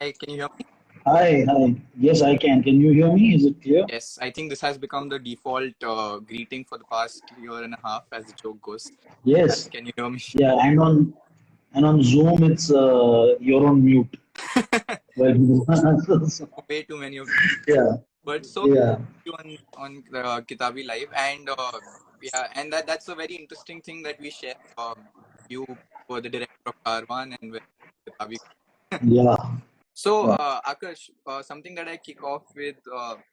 Hi, can you hear me? Hi, hi. Yes, I can. Can you hear me? Is it clear? Yes, I think this has become the default greeting for the past year and a half, as the joke goes. Yes. Can you hear me? Yeah, and on Zoom it's you're on mute. Well, Way too many of yeah, but so yeah. you on the Kitabi Live, and yeah, and that's a very interesting thing that we share. You were the director of Karwan and with Kitabi. Yeah, So, yeah. Akarsh, something that I kick off with,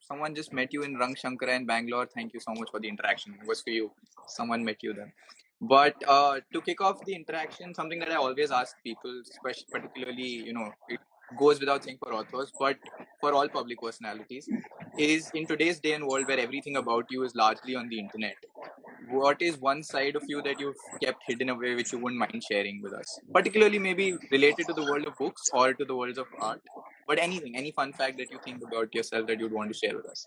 someone just met you in Rang Shankara in Bangalore. Thank you so much for the interaction. It was for you. Someone met you there. But to kick off the interaction, something that I always ask people, especially particularly, it goes without saying for authors, but for all public personalities, is in today's day and world where everything about you is largely on the internet. What is one side of you that you've kept hidden away which you wouldn't mind sharing with us? Particularly maybe related to the world of books or to the worlds of art. But anything, any fun fact that you think about yourself that you'd want to share with us.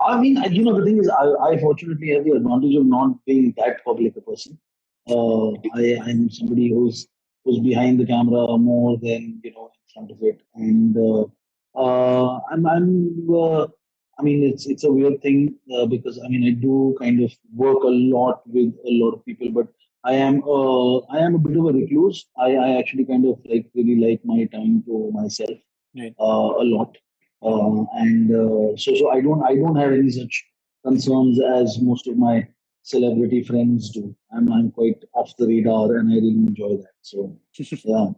I mean, the thing is, I fortunately have the advantage of not being that public a person. I'm somebody who's behind the camera more than in front of it, and I mean, it's a weird thing because I mean, I do kind of work a lot with a lot of people, but I am a bit of a recluse. I actually kind of like really like my time to myself Right. a lot. So I don't have any such concerns as most of my celebrity friends do. I'm quite off the radar, and I really enjoy that. So yeah.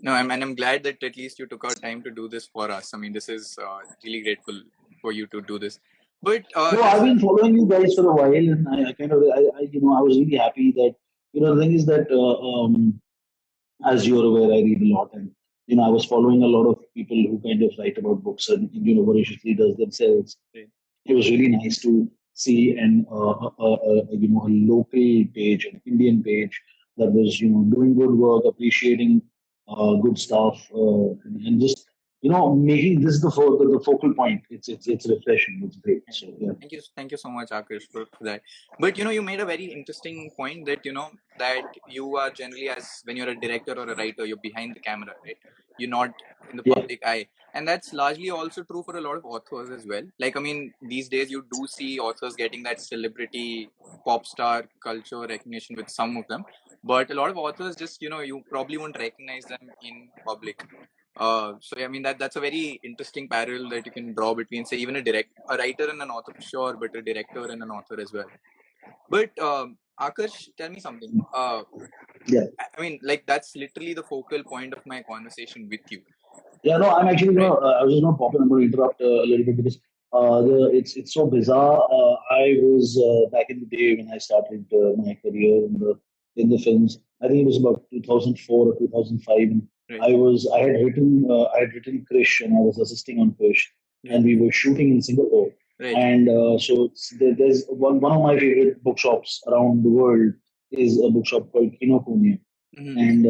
No, and I'm glad that at least you took out time to do this for us. I mean, this is really grateful for you to do this. But No, as I've a been following you guys for a while, and I kind of I was really happy that the thing is that as you're aware, I read a lot, and I was following a lot of people who kind of write about books and voraciously does themselves. It was really nice to see a local page, an Indian page that was doing good work, appreciating good stuff, and just making this the focal point. It's refreshing. It's great. So yeah. Thank you so much, Akash, for that. But you made a very interesting point that that you are generally, as when you're a director or a writer, you're behind the camera, right? You're not in the Yeah. public eye, and that's largely also true for a lot of authors as well. Like, I mean, these days you do see authors getting that celebrity pop star culture recognition with some of them, but a lot of authors just you probably won't recognize them in public. So I mean that's a very interesting parallel that you can draw between, say, even a writer and an author, sure, but a director and an author as well. But Akash, tell me something. Yeah. I mean, like that's literally the focal point of my conversation with you, Yeah, no, I'm actually right? I was just going to pop in. I'm going to interrupt a little bit because it's so bizarre. I was back in the day when I started my career in the films. I think it was about 2004 or 2005. And Right. I had written Krish, and I was assisting on Krish, Right. and we were shooting in Singapore. Right. And there's one of my favorite bookshops around the world is a bookshop called Kinokuniya. Mm-hmm. And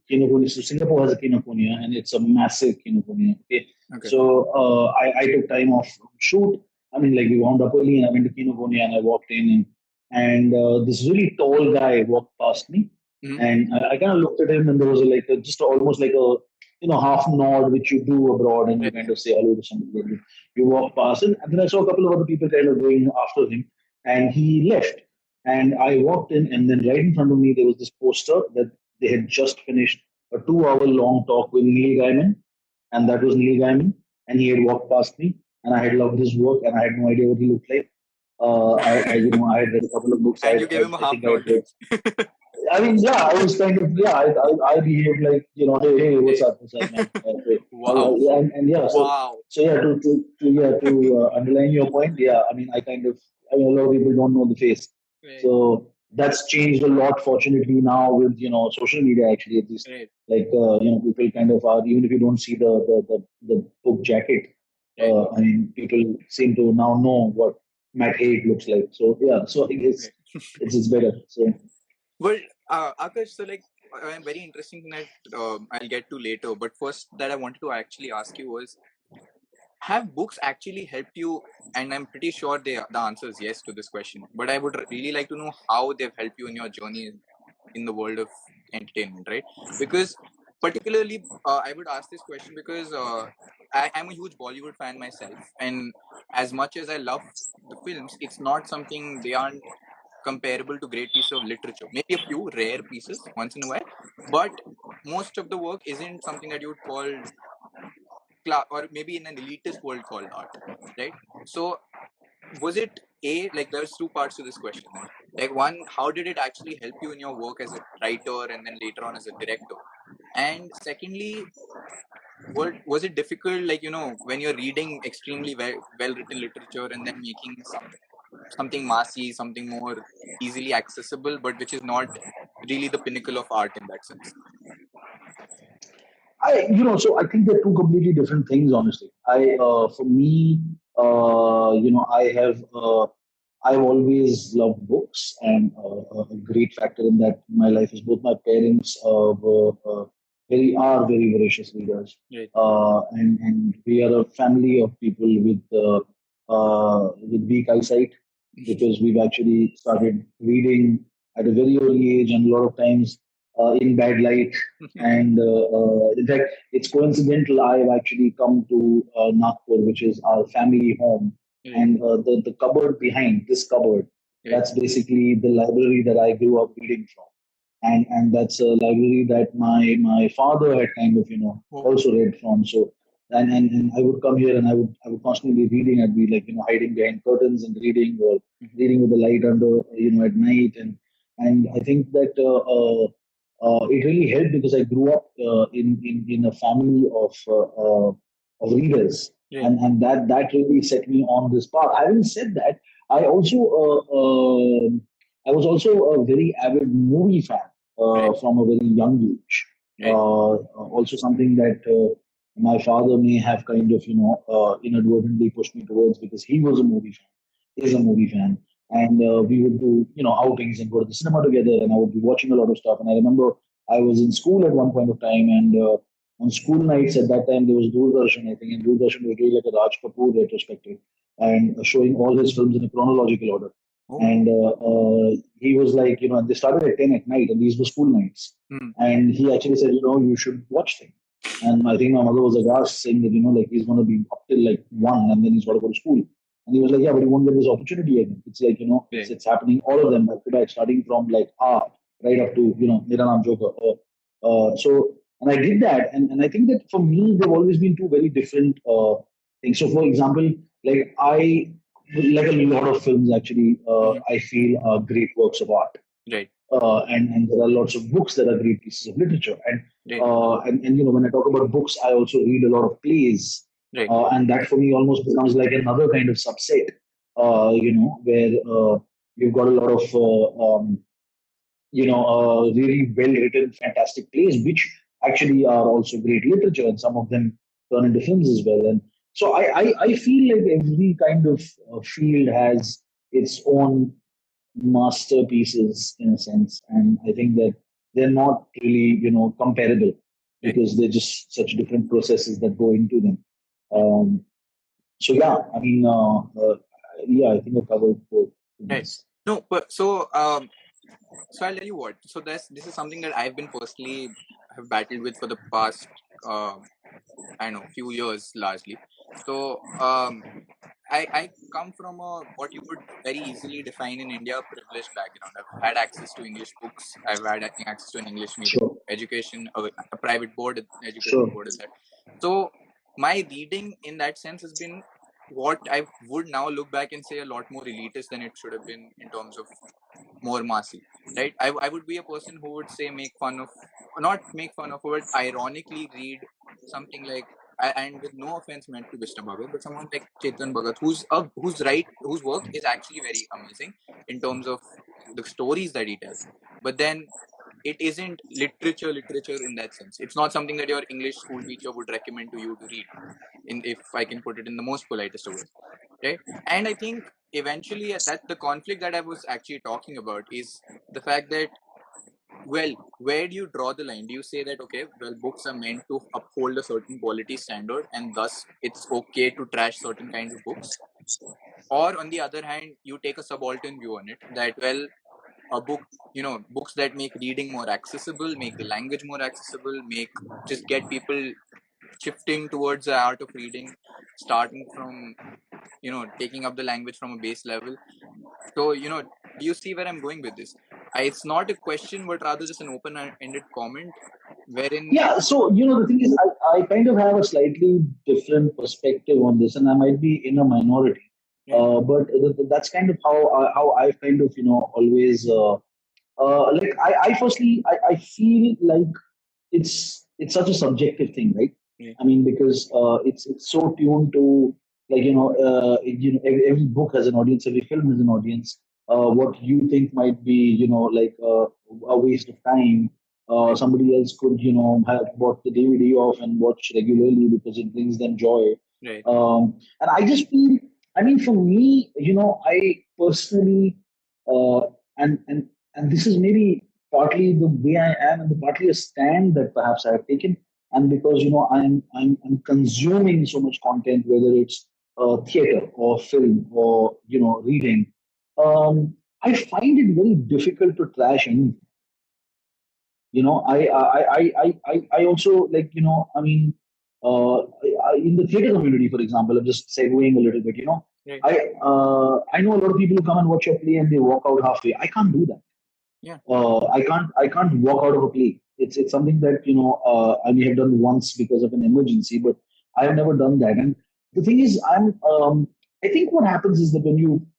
Kinokuniya, so Singapore has a Kinokuniya, and it's a massive Kinokuniya. Okay, Okay. so I took time off from shoot. I mean, like we wound up early, and I went to Kinokuniya, and I walked in, and this really tall guy walked past me, Mm-hmm. and I kind of looked at him, and there was like just almost like a half nod which you do abroad, and you Right. kind of say hello to somebody. You walk past, and then I saw a couple of other people kind of going after him, and he left. And I walked in, and then right in front of me there was this poster that they had just finished a 2 hour long talk with Neil Gaiman, and that was Neil Gaiman, and he had walked past me, and I had loved his work, and I had no idea what he looked like. I had read a couple of books. And you gave him a I half think I nod. had read. I mean, yeah, I was kind of, yeah, I behaved like, hey, hey, what's up, man? Hey. Wow. And yeah, Wow. so yeah, to underline your point, yeah, I mean, I mean, a lot of people don't know the face. Right. So that's changed a lot, fortunately, now with, social media, actually, at least. Right. Like, people kind of are, even if you don't see the book jacket, Right. I mean, people seem to now know what Matt Haig looks like. So, yeah, so I guess Right. it's better. So, Well, Akash, so like a very interesting thing that I'll get to later. But first, that I wanted to actually ask you was, have books actually helped you? And I'm pretty sure the answer is yes to this question. But I would really like to know how they've helped you in your journey in the world of entertainment, right? Because particularly, I would ask this question because I'm a huge Bollywood fan myself, and as much as I love the films, it's not something they aren't comparable to great pieces of literature. Maybe a few rare pieces once in a while, but most of the work isn't something that you would call or maybe in an elitist world called art, right? So was it like there's two parts to this question then. Like one, how did it actually help you in your work as a writer and then later on as a director? And secondly, what was it difficult, like when you're reading extremely well written literature and then making something massy, something more easily accessible, but which is not really the pinnacle of art in that sense? So I think they're two completely different things, honestly. For me, I've always loved books, and a great factor in that in my life is both my parents were very voracious readers, Right. and we are a family of people with weak eyesight because we've actually started reading at a very early age and a lot of times in bad light. And in fact, it's coincidental. I've actually come to Nagpur, which is our family home, Right. and the cupboard behind this cupboard, Right. that's basically the library that I grew up reading from, and that's a library that my father had kind of Oh. also read from. So and I would come here and I would constantly be reading. I'd be like hiding behind curtains and reading, or Mhm. reading with the light under at night. And I think that it really helped because I grew up in a family of readers, Right. and that really set me on this path. Having said that, I also I was also a very avid movie fan Right. from a very young age. Right. Also, something that my father may have kind of inadvertently pushed me towards because he was a movie fan, is a movie fan, and we would do outings and go to the cinema together, and I would be watching a lot of stuff. And I remember I was in school at one point of time, and on school nights at that time there was Doordarshan, I think, and Doordarshan was doing like a Raj Kapoor retrospective and showing all his films in a chronological order. Oh. And he was like, and they started at 10 at night, and these were school nights. Hmm. And he actually said, you should watch them. And I think my mother was aghast, saying that, like he's going to be up till like 1 and then he's got to go to school. And he was like, yeah, but he won't get this opportunity again. It's like, Right. it's happening, all of them back to back, starting from like right up to, Mera Naam Joker. So, and I did that. And I think that for me, they've always been two very different things. So, for example, like like a lot of films actually, Mhm. I feel are great works of art. Right. And there are lots of books that are great pieces of literature. Right. And when I talk about books, I also read a lot of plays, Right. and that for me almost becomes like another kind of subset. Where you've got a lot of really well written, fantastic plays, which actually are also great literature, and some of them turn into films as well. And so I feel like every kind of field has its own masterpieces in a sense, and I think that they're not really comparable Right. because they're just such different processes that go into them. Um, so yeah, I mean, yeah, I think I covered both Right. things. No, but so I'll tell you what. So this is something that I've been personally have battled with for the past I don't know few years largely. So I come from a what you would very easily define in India privileged background. I've had access to English books. I've had access to an English medium Sure, education, a private board education sure, board is that. So my reading in that sense has been what I would now look back and say a lot more elitist than it should have been in terms of more massy, right? I would be a person who would say make fun of, not make fun of, but ironically read something like, and with no offense meant to Vishnu Bhagat, but someone like Chetan Bhagat, whose work is actually very amazing in terms of the stories that he tells. But then it isn't literature in that sense. It's not something that your English school teacher would recommend to you to read, in if I can put it in the most politest of ways, right? And I think eventually that the conflict that I was actually talking about is the fact that, well, where do you draw the line? Do you say that, okay, well, books are meant to uphold a certain quality standard and thus it's okay to trash certain kinds of books? Or on the other hand, you take a subaltern view on it that, well, a book, books that make reading more accessible, make the language more accessible, make just get people shifting towards the art of reading, starting from taking up the language from a base level. So do you see where I'm going with this? It's not a question, but rather just an open-ended comment, wherein Yeah, so the thing is, I kind of have a slightly different perspective on this, and I might be in a minority. right, But that's kind of how I kind of always like I firstly I feel like it's such a subjective thing, right? right, I mean, because it's so tuned to, like every book has an audience, every film has an audience. What you think might be like a waste of time, right, somebody else could have bought the DVD off and watch regularly because it brings them joy. right, And I just feel, I mean, for me, I personally, uh, and this is maybe partly the way I am, and the partly a stand that perhaps I have taken, and because I'm consuming so much content, whether it's theater or film or reading. I find it very difficult to trash anything. I also, like, I mean, in the theater community, for example, I'm just segueing a little bit. right, I know a lot of people who come and watch a play and they walk out halfway. I can't do that. yeah, I can't walk out of a play. It's something that I may have done once because of an emergency, but I have never done that. And the thing is, I think what happens is that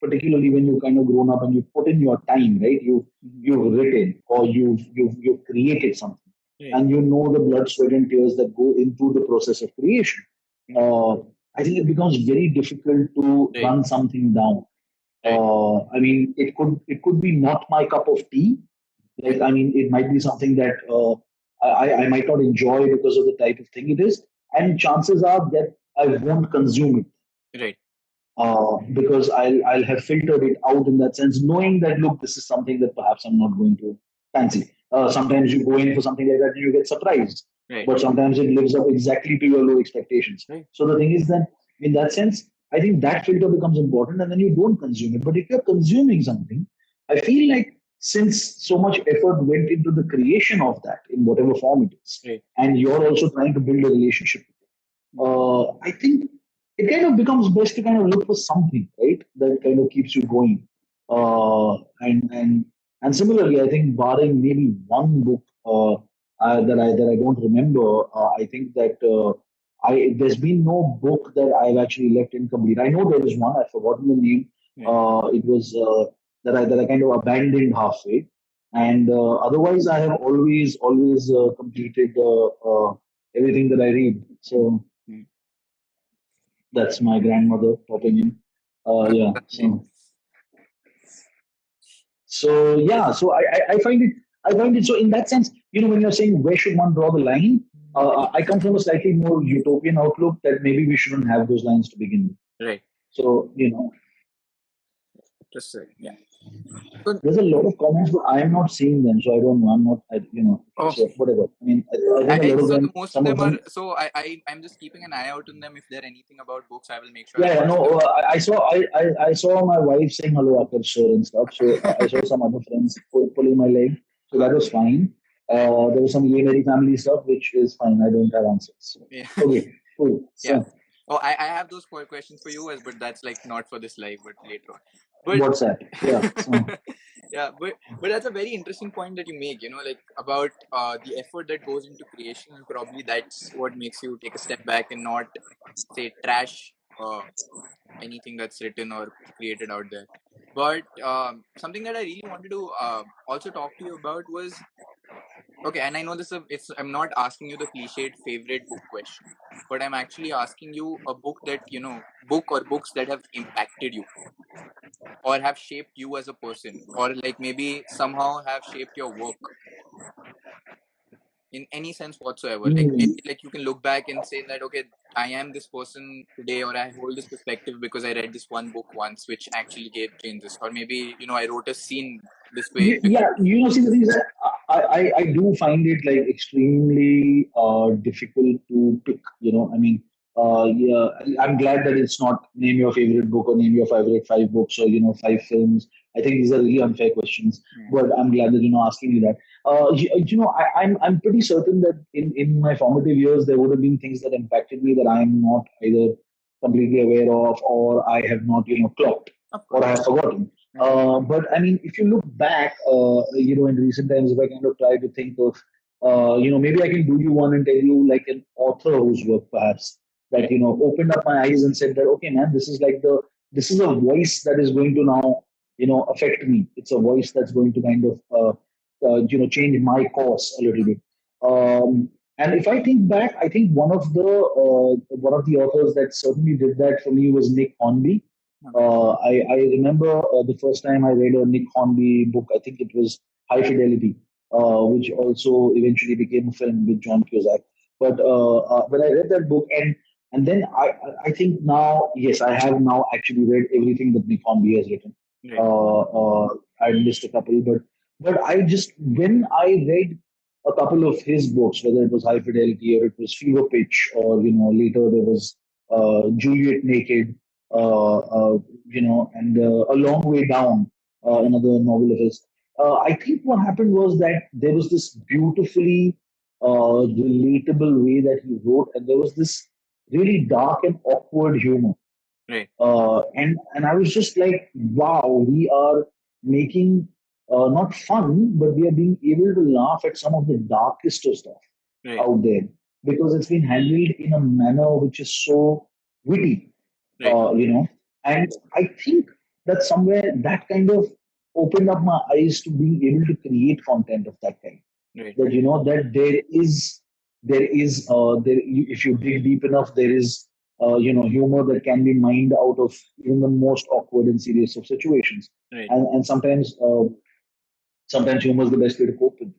particularly when you kind of grown up and you put in your time, right? mhm, You've written, or you've created something, right, and you know the blood, sweat, and tears that go into the process of creation. mhm, Uh, I think it becomes very difficult to right, run something down. right, I mean, it could be not my cup of tea. right, Like, I mean, it might be something that I might not enjoy because of the type of thing it is, and chances are that I won't consume it right, because I'll have filtered it out in that sense, knowing that, look, this is something that perhaps I'm not going to fancy. Sometimes you go in for something like that and you get surprised, right, but sometimes it lives up exactly to your low expectations. right, So the thing is that, in that sense, I think that filter becomes important, and then you don't consume it. But if you're consuming something, I feel like, since so much effort went into the creation of that in whatever form it is, right, and you're also trying to build a relationship, mhm, I think it kind of becomes best to kind of look for something, right, that kind of keeps you going. right, And similarly, I think, barring maybe one book that I don't remember, I think that I there's been no book that I've actually left incomplete. I know there is one. I've forgotten the name. right. It was that I kind of abandoned halfway, and otherwise I have always completed everything that I read. So Mm. that's my grandmother popping in. Yeah. That's great. So I find it so, in that sense, when you're saying where should one draw the line, I come from a slightly more utopian outlook that maybe we shouldn't have those lines to begin with. Right. So Just yeah. So, there's a lot of comments, but I am not seeing them, so I don't know. I'm not, okay, oh, so whatever. I mean, I think a lot of so the them, most of some of them are. them. So I'm just keeping an eye out on them. If they're anything about books, I will make sure I Yeah, yeah, pass no, them I saw my wife saying hello, Akarsh sir, and stuff. So I saw some other friends pulling my leg, so that was fine. on. There was some Ye Meri family stuff, which is fine. I don't have answers. So, Yeah. okay, cool. Yeah. So Oh, I have those questions for you, but that's like not for this live, but later on. But what's that? Yeah. So yeah, but that's a very interesting point that you make. Like about the effort that goes into creation, and probably that's what makes you take a step back and not say trash anything that's written or created out there. But something that I really wanted to also talk to you about was, okay, and I know this is it's I'm not asking you the cliched favorite book question, but I'm actually asking you a book that book or books that have impacted you or have shaped you as a person, or like maybe somehow have shaped your work in any sense whatsoever. Like maybe mm, like you can look back and say that, okay, I am this person today, or I hold this perspective because I read this one book once which actually gave changes, or maybe I wrote a scene this way because yeah, see, the thing is that I do find it like extremely difficult to pick. I mean, yeah, I'm glad that it's not name your favorite book or name your favorite five books or five films I think these are really unfair questions, Yeah. but I'm glad that asking me that. I'm pretty certain that in my formative years there would have been things that impacted me that I'm not either completely aware of, or I have not clocked, Of or course. I have forgotten. Yeah. But I mean, if you look back, in recent times, if I kind of try to think of, maybe I can do you one and tell you like an author whose work perhaps that Right. opened up my eyes and said that, okay, man, this is a voice that is going to now affect me. It's a voice that's going to kind of change my course a little bit. And if I think back, I think one of the authors that certainly did that for me was Nick Hornby. Okay. I remember the first time I read a Nick Hornby book. I think it was High Fidelity, which also eventually became a film with John Cusack. But when I read that book, and then I think now, yes, I have now actually read everything that Nick Hornby has written. Right. Uh, uh, I missed a couple, but I just when I read a couple of his books, whether it was High Fidelity or it was Fever Pitch, or later there was Juliet Naked, and A Long Way Down, another novel of his. I think what happened was that there was this beautifully relatable way that he wrote, and there was this really dark and awkward humor. Right. And I was just like, wow, we are making not fun, but we are being able to laugh at some of the darkest of stuff Right. out there, because it's been handled in a manner which is so witty, Right. and I think that somewhere that kind of opened up my eyes to being able to create content of that kind. Right. That that if you dig deep enough, there is humor that can be mined out of even the most awkward and serious of situations, Right. and sometimes humor is the best way to cope with.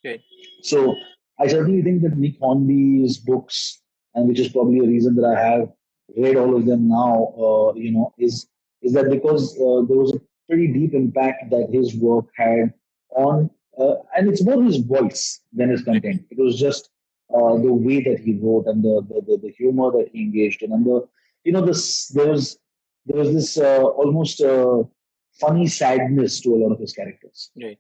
Right. So I certainly think that Nick Hornby's books, and which is probably a reason that I have read all of them now, is that because there was a pretty deep impact that his work had on, and it's more his voice than his Right. content. It was just the way that he wrote, and the humor that he engaged in, and this there was this almost funny sadness to a lot of his characters, Right.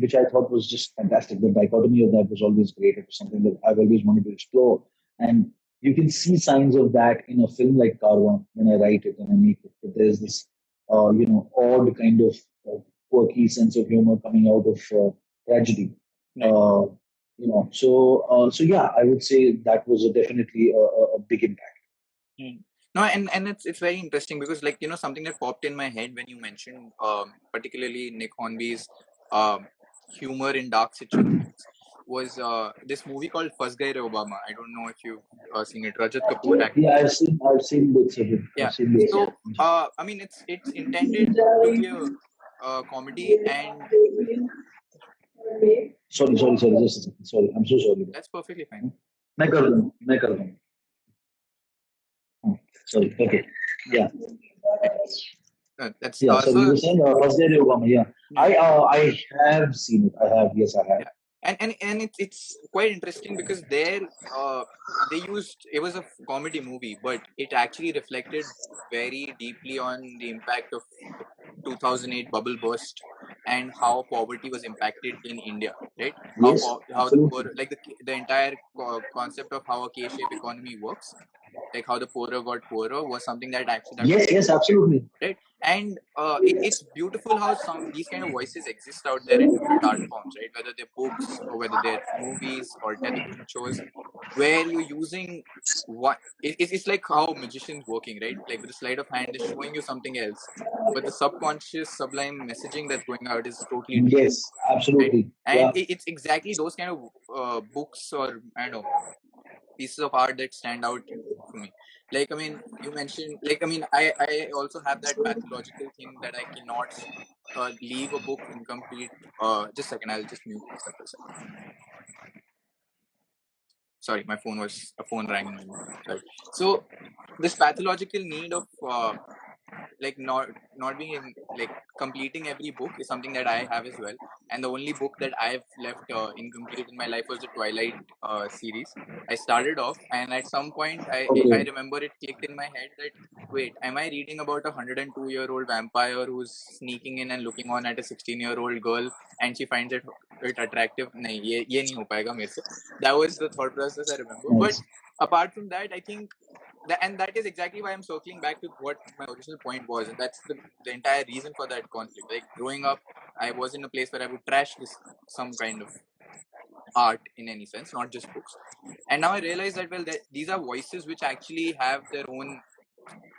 which I thought was just fantastic. The dichotomy of that was always great. It was something that I've always wanted to explore, and you can see signs of that in a film like Karwan when I write it and I make it. That there's this, odd kind of quirky sense of humor coming out of tragedy. Right. Uh, so yeah, I would say that was definitely a big impact. Mm. No, and it's very interesting because something that popped in my head when you mentioned particularly Nick Hornby's um, humor in dark situations was this movie called First Guy Obama. I don't know if you've seen it. Rajat Kapoor Yeah, acted. I've seen bits of it. Yeah. I've seen bits of So it. I mean it's intended to be a comedy, and Sorry. Just a second. Sorry, I'm so sorry. that's perfectly fine. मैं कर दूँ. Sorry. Okay. No, Yeah. that's Yeah. So we so were saying first day Obama. Yeah. yeah. I have seen it. I have. Yes, I have. Yeah, and it's quite interesting because there they used it was a comedy movie, but it actually reflected very deeply on the impact of the 2008 bubble burst and how poverty was impacted in India, right? Yes. How the Absolutely. poor, like the entire concept of how a K-shaped economy works, like how the poorer got poorer, was something that was Yes. Yes. Absolutely. right. And it's beautiful how some these kind of voices exist out there in different art forms, right? Whether they're books or whether they're movies or television shows, where you're using it's like how magicians working, right? Like with a sleight of hand is showing you something else, but the subconscious sublime messaging that's going out is totally different, Yes. right? Absolutely. And Yeah. it's exactly those kind of books, or I don't know, pieces of art that stand out for me. Like, I mean, you mentioned, like, I mean, I also have that pathological thing that I cannot leave a book incomplete. Just a second, I'll just mute myself for a second. Sorry, a phone rang. Sorry. So this pathological need of like not being in, like completing every book is something that I have as well. And the only book that I've left incomplete in my life was the Twilight series. I started off, and at some point, I Okay. remember it clicked in my head that wait, am I reading about a 102-year-old vampire who's sneaking in and looking on at a 16-year-old girl, and she finds it attractive? नहीं, ये नहीं हो पाएगा मेरे से. That was the thought process I remember. But Nice. apart from that, I think and that is exactly why I'm circling back to what my original point was, and that's the entire reason for that conflict. Like growing up, I was in a place where I would trash this some kind of art in any sense, not just books. And now I realize that that these are voices which actually have their own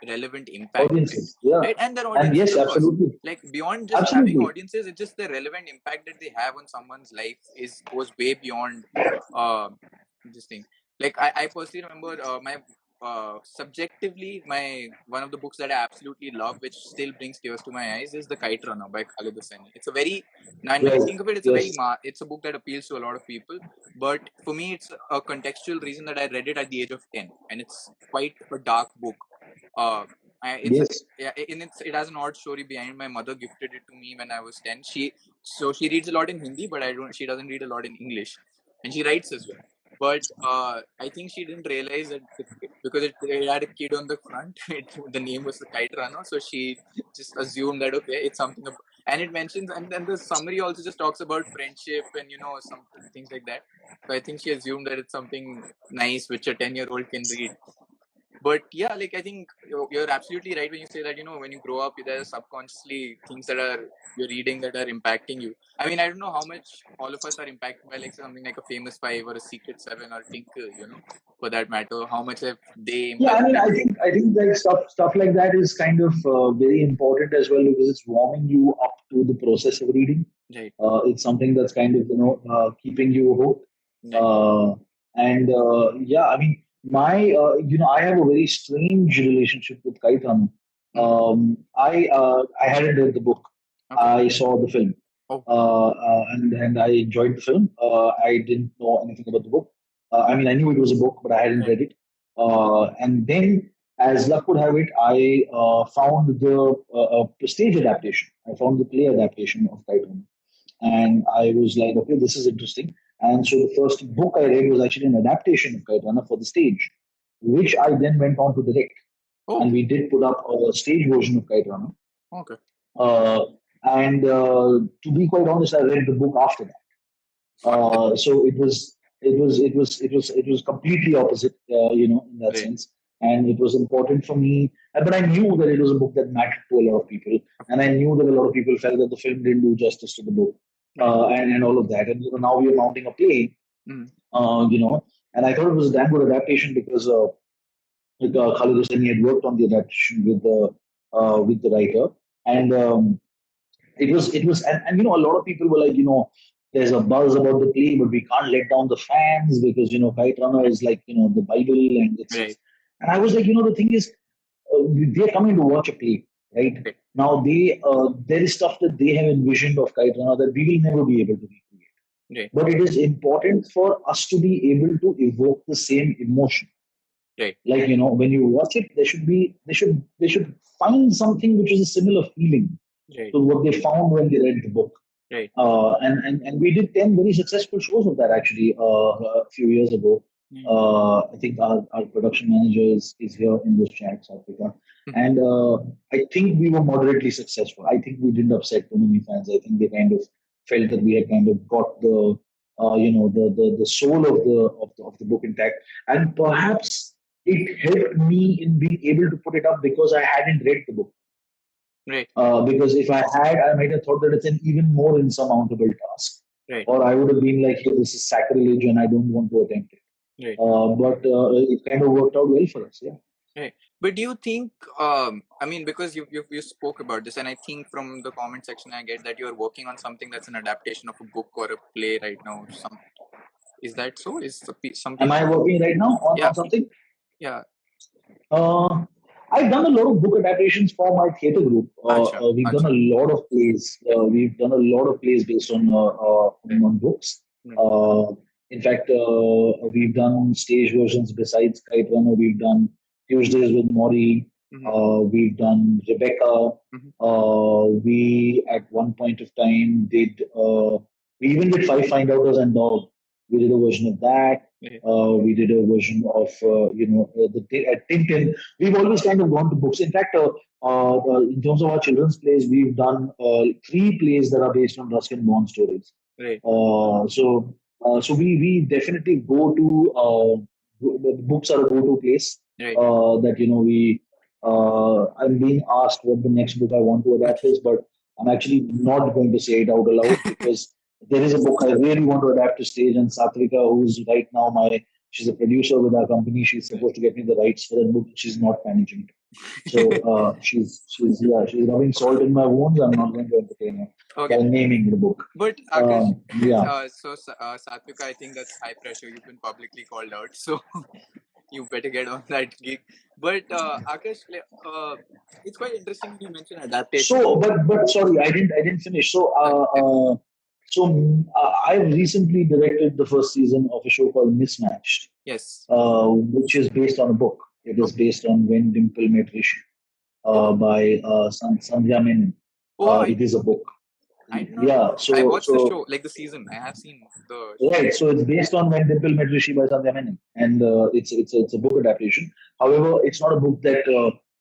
relevant impact, Audiences. Yeah. right? And their And audiences, yes, of course. absolutely. Like beyond just having Absolutely. audiences, it's just the relevant impact that they have on someone's life is goes way beyond uh, this thing. Like I personally remember my subjectively my one of the books that I absolutely love, which still brings tears to my eyes, is The Kite Runner by Khalid Hosseini. It's a very now when you Right. think of it, it's a very Yes. it's a book that appeals to a lot of people. But for me, it's a contextual reason that I read it at the age of 10, and it's quite a dark book. Uh, it's a Yes. yeah, it has an odd story behind. My mother gifted it to me when I was 10. She reads a lot in Hindi, but she doesn't read a lot in English, and she writes as well. But I think she didn't realize that because it had a kid on the front, the name was the Kite Runner, so she just assumed that okay, it's something. And it mentions, and then the summary also just talks about friendship and some things like that. So I think she assumed that it's something nice which a 10-year-old can read. But yeah, like I think you're absolutely right when you say that when you grow up, there are subconsciously things that are you're reading that are impacting you. I mean, I don't know how much all of us are impacted by like something like a Famous Five or a Secret Seven or Tinkle, for that matter. How much have they Yeah, I mean, impacted? I think like stuff like that is kind of very important as well because it's warming you up to the process of reading. Right, It's something that's kind of keeping you hooked. right. And yeah, I mean, I have a very strange relationship with Kaitan. Mm. I hadn't read the book. Okay. I saw the film, Oh, and I enjoyed the film. I didn't know anything about the book. I mean, I knew it was a book, but I hadn't right. read it. And then, as luck would have it, I found the stage adaptation. I found the play adaptation of Kaitan, and I was like, okay, this is interesting. And so the first book I read was actually an adaptation of Kaitana for the stage, which I then went on to direct. Oh, And we did put up a stage version of Kaitana. okay. Uh, and to be quite honest, I read the book after that. So it was completely opposite, in that Right. sense. And it was important for me, but I knew that it was a book that mattered to a lot of people, Of and I course. knew that a lot of people felt that the film didn't do justice to the book, Right. and all of that. And now we are mounting a play, Mm. and I thought it was a damn good adaptation because Khalid Hosseini had worked on the adaptation with the writer, Right. and and a lot of people were like, there's a buzz about the play, but we can't let down the fans because Kite Runner Right. is like the Bible, and it's Right. and I was like, the thing is, they're coming to watch a play, right? Right. Now there is stuff that they have envisioned of Kite Runner that we will never be able to recreate, Right. but it is important for us to be able to evoke the same emotion. Right. Like when you watch it, they should find something which is a similar feeling Right. to what they found when they read the book. Right. And we did 10 very successful shows of that actually a few years ago. Mm. I think our production manager is here in this chat, South Africa. And I think we were moderately successful. I think we didn't upset too many fans. I think they kind of felt that we had kind of got the soul of the book intact. And perhaps it helped me in being able to put it up because I hadn't read the book. Right. Because if I had, I might have thought that it's an even more insurmountable task. Right. Or I would have been like, hey, this is sacrilege and I don't want to attempt it. Right. But it kind of worked out well for us, yeah. Right. But do you think, I mean, because you spoke about this, and I think from the comment section I get that you're working on something that's an adaptation of a book or a play right now. Is that so? Some Am people? I working right now Yeah. on something? Yeah. Uh, I've done a lot of book adaptations for my theatre group. Acha. We've done Acha. a lot of plays. We've done a lot of plays based Right. on books. Right. In fact, we've done stage versions besides Kite Runner. We've done Tuesdays with Maury. Mm-hmm. We've done Rebecca. Mm-hmm. We at one point of time did. We even did Five Find Outers and Dog. We did a version of that. Right. We did a version of Tintin. We've always kind of gone to books. In fact, in terms of our children's plays, we've done three plays that are based on Ruskin Bond stories. Right. So we definitely go to the books are a go-to place Right. that we. I'm being asked what the next book I want to adapt Okay. is, but I'm actually not going to say it out aloud because there is a book I really want to adapt to stage, and Satvika, who's right now she's a producer with our company. She's Right. supposed to get me the rights for that book. She's not managing it. So she's rubbing salt in my wounds. I'm not going to entertain her Okay. by naming the book. But Akash, Yeah. Satvika, I think that's high pressure. You've been publicly called out, so you better get on that gig. But Akash, it's quite interesting when you mentioned adaptation. But sorry, I didn't finish. Yeah. I've recently directed the first season of a show called Mismatched, Yes. which is based on a book. It is Okay. based on When Dimple Met Rishi Oh. by Sandhya Menon. Oh, wow, I It is a didn't know. book. I did not Yeah. know. I So watched the so show, like the season. I have seen the Right. So it's based on When Dimple Met Rishi by Sandhya Menon, and it's a book adaptation. However, it's not a book that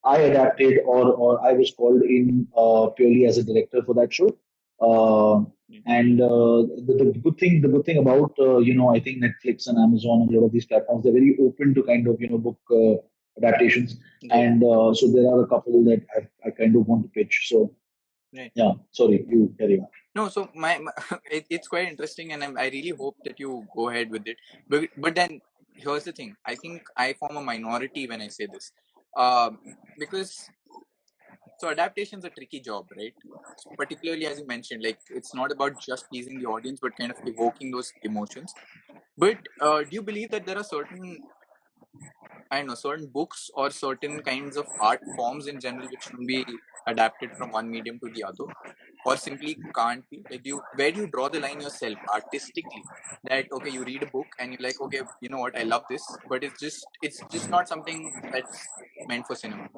I adapted or I was called in purely as a director for that show. Uh, show. and the good thing about I think Netflix and Amazon and a lot of these platforms, they're very open to kind of book adaptations, Right. and so there are a couple that I kind of want to pitch. So Right. yeah, sorry, you carry on. No, so my it's quite interesting, and I really hope that you go ahead with it. But then here's the thing. I think I form a minority when I say this, because so adaptation's a tricky job, right? Particularly as you mentioned, like it's not about just pleasing the audience, but kind of evoking those emotions. But do you believe that there are certain, I don't know, certain books or certain kinds of art forms in general which can be adapted from one medium to the other, or simply can't be? Like, where do you draw the line yourself artistically? That okay, you read a book and you're like, okay, you know what, I love this, but it's just not something that's meant for cinema.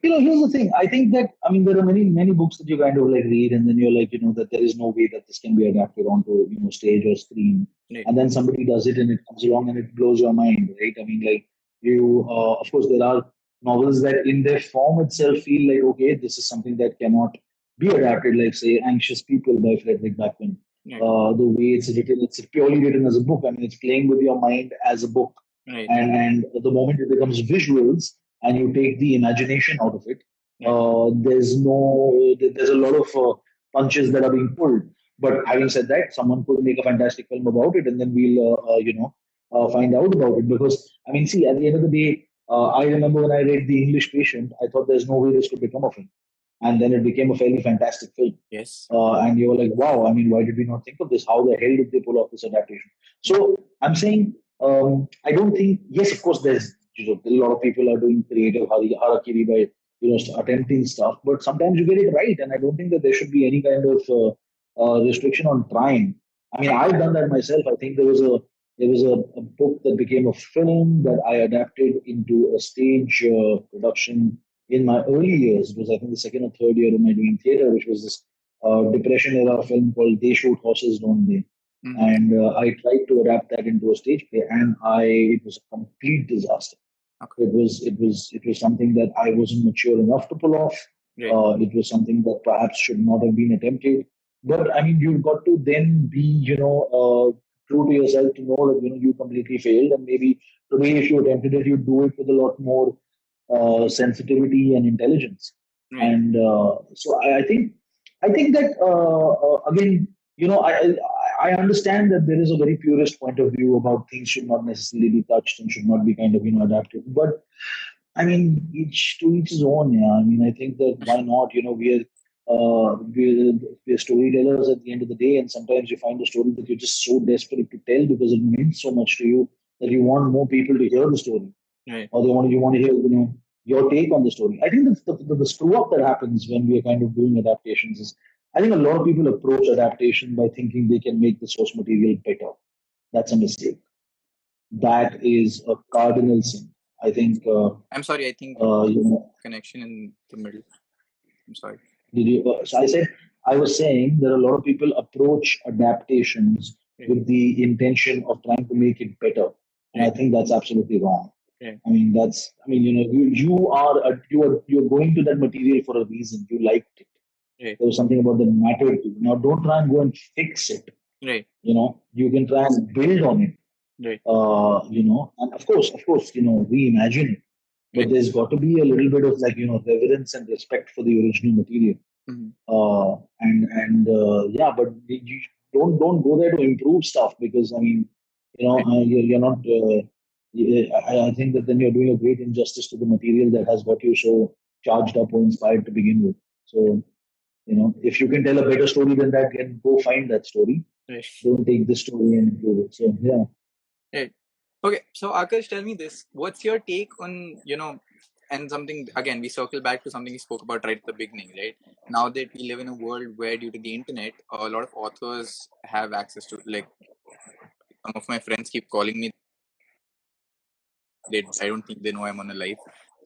Here's the thing. I think that there are many books that you kind of like read, and then you're like, that there is no way that this can be adapted onto stage or screen, Right. and then somebody does it, and it comes along, and it blows your mind, right? I mean, like of course, there are novels that in their form itself feel like, okay, this is something that cannot be adapted, like say Anxious People by Frederick Backman. Right. The way it's written, it's purely written as a book. I mean, it's playing with your mind as a book, Right. and the moment it becomes visuals and you take the imagination out of it, Right. there's a lot of punches that are being pulled. But having said that, someone could make a fantastic film about it, and then we'll find out about it. Because I mean, see, at the end of the day, I remember when I read The English Patient, I thought there's no way this could become a film, and then it became a fairly fantastic film. Yes. And you were like, wow, I mean, why did we not think of this? How the hell did they pull off this adaptation? So I'm saying, I don't think, yes, of course, there's, a lot of people are doing creative harakiri by, attempting stuff, but sometimes you get it right. And I don't think that there should be any kind of restriction on trying. I mean, I've done that myself. I think there was a book that became a film that I adapted into a stage production in my early years. It was, I think, the second or third year of my doing theater, which was this depression era film called They Shoot Horses, Don't They? Mm-hmm. And I tried to adapt that into a stage play, and it was a complete disaster. Okay. It was something that I wasn't mature enough to pull off. Right. It was something that perhaps should not have been attempted. But I mean, you've got to then be, true to yourself to know that you completely failed, and maybe today, if you attempted it, you'd do it with a lot more sensitivity and intelligence. Right. And so I think that again, I understand that there is a very purist point of view about things should not necessarily be touched and should not be kind of adapted. But I mean, each to each his own. Yeah, I mean, I think that why not? We're storytellers at the end of the day, and sometimes you find a story that you're just so desperate to tell because it means so much to you that you want more people to hear the story, Right. or you want to hear your take on the story. I think the screw up that happens when we are kind of doing adaptations is, I think a lot of people approach adaptation by thinking they can make the source material better. That's a mistake. That is a cardinal sin. I think, I'm sorry. I think you know, connection in the middle. I'm sorry. did you, so I was saying there are a lot of people approach adaptations Right. with the intention of trying to make it better. And I Right. think that's absolutely wrong. Right. I mean, you're going to that material for a reason. You liked it. Right. There was something about that mattered to you. Now, don't try and go and fix it. Right. You can try and build on it. Right. And of course, reimagine it. But Right. there's got to be a little bit of like, reverence and respect for the original material. Mhm. Yeah, but you don't go there to improve stuff because I mean, Right. you're not. I think that then you're doing a great injustice to the material that has got you so charged up or inspired to begin with. So if you can tell a better story than that, then go find that story. Right. Don't take this story and improve it. So yeah. Right. Okay. So Akash, tell me this. What's your take on, and something again, we circle back to something we spoke about right at the beginning, right? Now that we live in a world where due to the internet, a lot of authors have access to, like, some of my friends keep calling me. I don't think they know I'm on a live.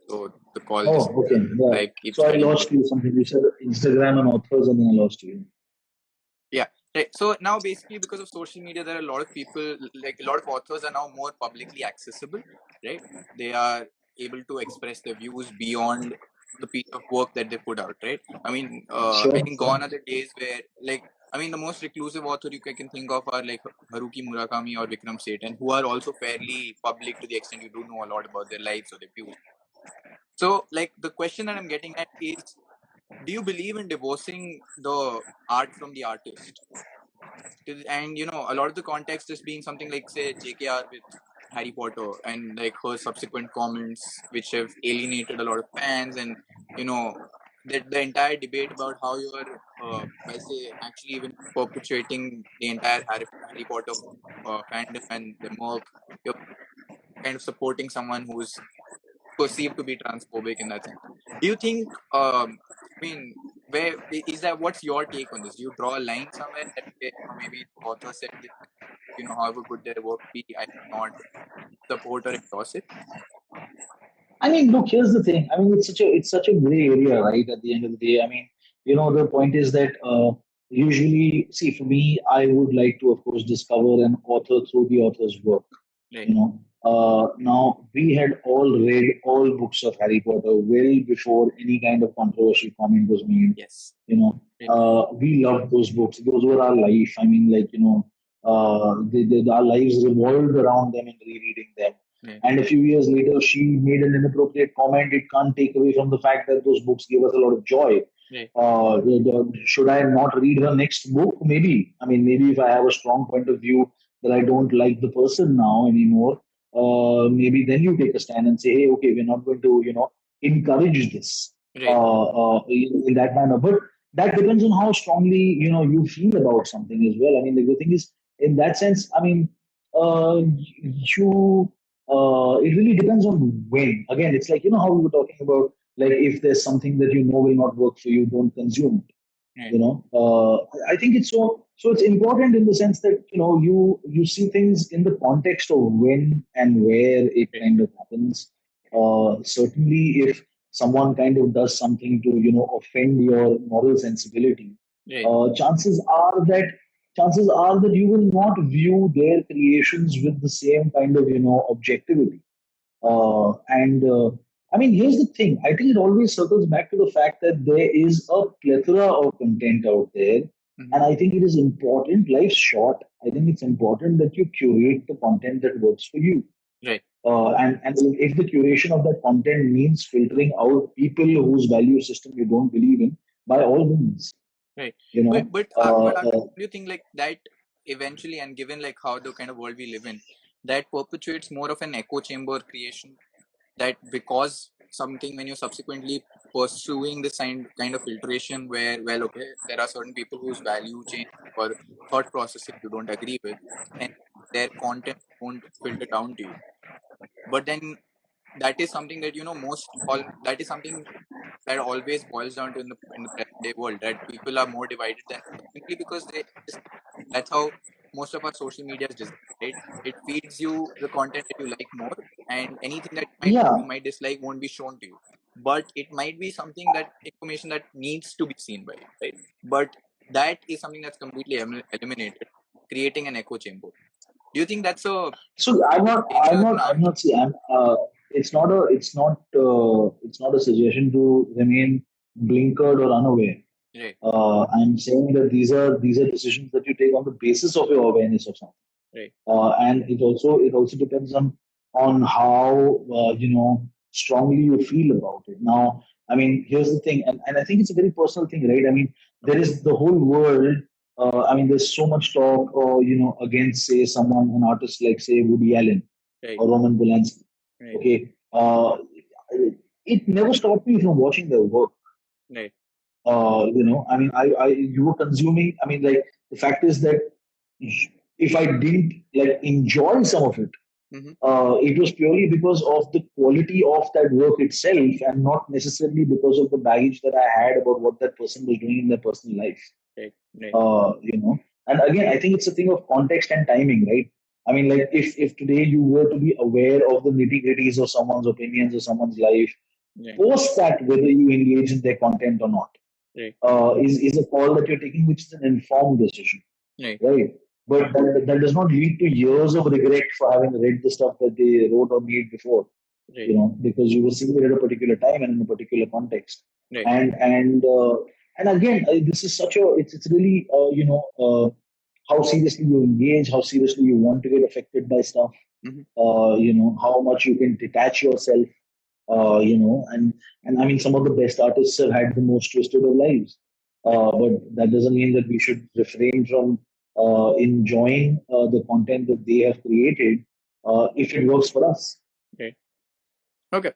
So the call Oh, just okay. Yeah. like keeps So I getting. lost you something. You said Instagram and authors, and then I lost you. Yeah. Right. So now basically because of social media, there are a lot of people, like a lot of authors are now more publicly accessible, right? They are able to express their views beyond the piece of work that they put out, right? I mean, I Sure, think sure. gone are the days where, like, I mean, the most reclusive author you can think of are like Haruki Murakami or Vikram Seth, and who are also fairly public to the extent you do know a lot about their lives or their views. So, like, the question that I'm getting at is, do you believe in divorcing the art from the artist? And a lot of the context is being something like, say, JKR with Harry Potter and like her subsequent comments which have alienated a lot of fans, and you know the entire debate about how you're by say actually even perpetuating the entire Harry Potter fandom and the Merc, you're kind of supporting someone who's perceived to be transphobic in that sense. Do you think I mean, where is that? What's your take on this? Do you draw a line somewhere that okay, maybe the author said this, however good their work be, I will not support or endorse it? I mean, look, here's the thing. I mean, it's such a gray area, right? At the end of the day, I mean, the point is that usually, see, for me, I would like to, of course, discover an author through the author's work. Right. Now we had all read all books of Harry Potter well before any kind of controversial comment was made. Yes. Right. We loved those books. Those were our life. I mean, like our lives revolved around them and rereading them. Right. And a few years later, she made an inappropriate comment. It can't take away from the fact that those books gave us a lot of joy. Right. Should I not read her next book? Maybe. I mean, maybe if I have a strong point of view that I don't like the person now anymore, maybe then you take a stand and say, hey, okay, we're not going to, encourage this Right. in that manner. But that depends on how strongly, you feel about something as well. I mean, the thing is, in that sense, I mean, you it really depends on when. Again, it's like how we were talking about, like if there's something that will not work for you, don't consume it. Right. I think it's so it's important in the sense that you see things in the context of when and where it Right. kind of happens. Certainly, if someone kind of does something to offend your moral sensibility, Right. chances are that you will not view their creations with the same kind of objectivity. And I mean, here's the thing. I think it always circles back to the fact that there is a plethora of content out there. Mm-hmm. And I think it is important. Life's short. I think it's important that you curate the content that works for you. Right. And if the curation of that content means filtering out people whose value system you don't believe in, by all means, Right. you know. But Uh, uh, do you think like that eventually, and given like how the kind of world we live in, that perpetuates more of an echo chamber creation? That because something when you're subsequently pursuing this kind of filtration where, well, okay, there are certain people whose value change or thought processing you don't agree with, and their content won't filter down to you. But then that is something that most all that is something that always boils down to in the present day world, that people are more divided than ever simply because they just, that's how most of our social media is designed, right? It feeds you the content that you like more, and anything that Yeah. you might dislike won't be shown to you. But it might be something that information that needs to be seen by you, right? But that is something that's completely eliminated, creating an echo chamber. Do you think that's a So danger now? I'm not saying, it's not a suggestion to remain blinkered or unaware. Right, I'm saying that these are decisions that you take on the basis of your awareness of something. right, And it also depends on how strongly you feel about it. Now, I mean, here's the thing, and I think it's a very personal thing, right? I mean, there is the whole world. I mean, there's so much talk, against, say, someone, an artist like, say, Woody Allen right, or Roman Polanski. right, Okay, it never stopped me from watching their work. right. I mean, you were consuming. I mean, like, the fact is that if I didn't like enjoy some of it, Mm-hmm. it was purely because of the quality of that work itself, and not necessarily because of the baggage that I had about what that person was doing in their personal life. Right, right, Uh, you know, and again, I think it's a thing of context and timing, right? I mean, like, if today you were to be aware of the nitty gritties of someone's opinions or someone's life, right, post that, whether you engage in their content or not, right, is a call that you're taking, which is an informed decision, right, right? But that does not lead to years of regret for having read the stuff that they wrote or made before, right, because you were seeing it at a particular time and in a particular context. right. And again, this is such a it's really how seriously you engage, how seriously you want to get affected by stuff, Mm-hmm. how much you can detach yourself, and I mean, some of the best artists have had the most twisted of lives. Right, But that doesn't mean that we should refrain from enjoying the content that they have created, if it works for us. right. Okay.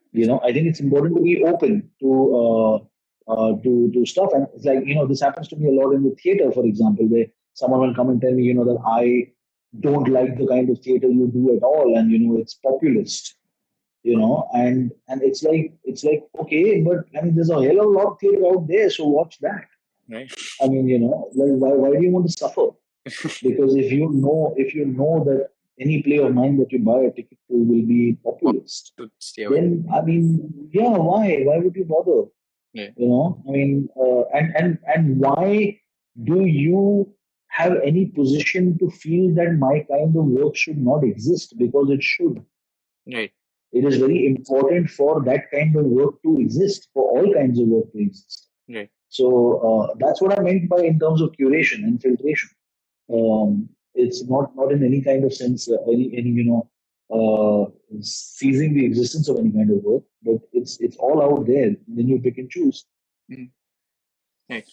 I think it's important to be open to stuff, and it's like, this happens to me a lot in the theater, for example, where someone will come and tell me, that I don't like the kind of theater you do at all, and it's populist, Okay. and it's like, okay, but I mean, there's a hell of a lot of theater out there, so watch that. Right. I mean, like, why do you want to suffer? Because if you know that any play of mine that you buy a ticket to will be Or populist, to stay away. then, I mean, yeah, why would you bother? Right. I mean, and why do you have any position to feel that my kind of work should not exist? Because it should. Right. It is very important for that kind of work to exist, for all kinds of work to exist. Right. So that's what I meant by, in terms of curation and filtration. Mm. It's not in any kind of sense, any seizing the existence of any kind of work, but it's all out there. And then you pick and choose. Mm. Right.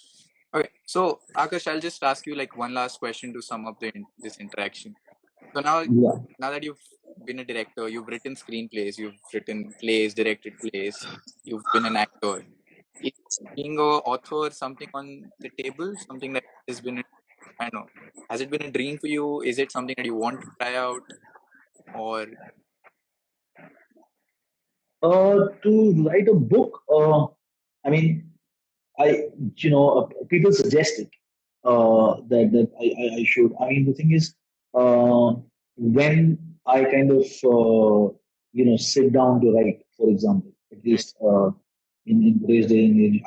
Okay. So, Akash, I'll just ask you like one last question to sum up this interaction. So Yeah. now that you've been a director, you've written screenplays, you've written plays, directed plays, you've been an actor. Is being a author something on the table? Something that has been, I don't know, has it been a dream for you? Is it something that you want to try out? Or To write a book, I mean, people suggest it, that I should. I mean, the thing is, when I kind of sit down to write, for example, at right, least in today's day and age,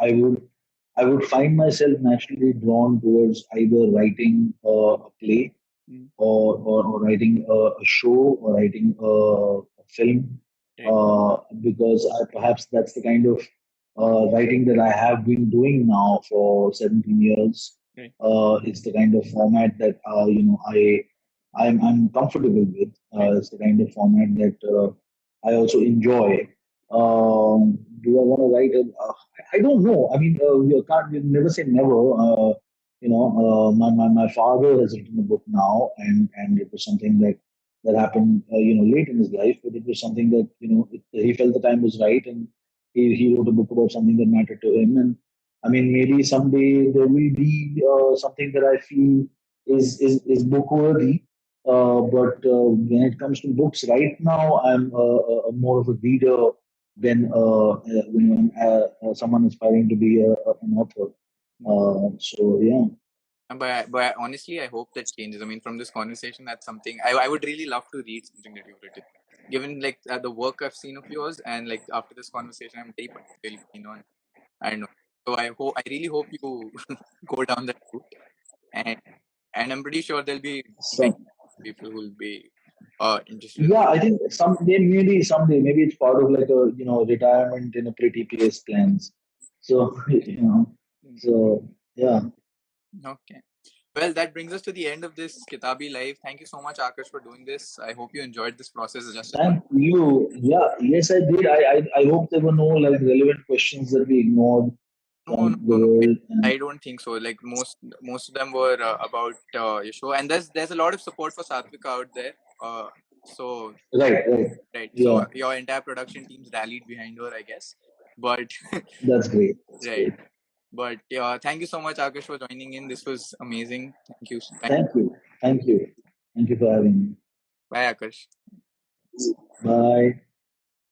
I would find myself naturally drawn towards either writing a play, mm, or writing a show, or writing a film, right, because perhaps that's the kind of writing that I have been doing now for 17 years. right, It's the kind of format that I'm comfortable with. right, It's the kind of format that I also enjoy. Do I want to write? I don't know. I mean, you never say never. My father has written a book now, and it was something that happened, late in his life, but it was something that, he felt the time was right, and he wrote a book about something that mattered to him. And I mean, maybe someday there will be something that I feel is book worthy. But when it comes to books, right now I'm more of a reader than someone aspiring to be an author. mm. So yeah. But honestly, I hope that changes. I mean, from this conversation, that's something I would really love to read something that you've written. Given like the work I've seen of yours, and like after this conversation, I'm very particularly keen on. I don't know. So I really hope you go down that route, and I'm pretty sure there'll be many So people who will be interested in yeah, that. I think someday maybe it's part of like a retirement in a pretty place plans. So so yeah. Okay. Well, that brings us to the end of this Kitabi Live. Thank you so much, Akash, for doing this. I hope you enjoyed this process just as much. Thank you. Yeah, yes, I did. I hope there were no like relevant questions that we ignored No, no, from the no, no. world. And I don't think so. Like most of them were about your show, and there's a lot of support for Satvik out there. So right, right. right. So Yeah, your entire production team's rallied behind her, I guess. But that's great. That's right. great. But thank you so much, Akash, for joining in. This was amazing. Thank you. Thank you. Thank you. Thank you for having me. Bye, Akash. Bye.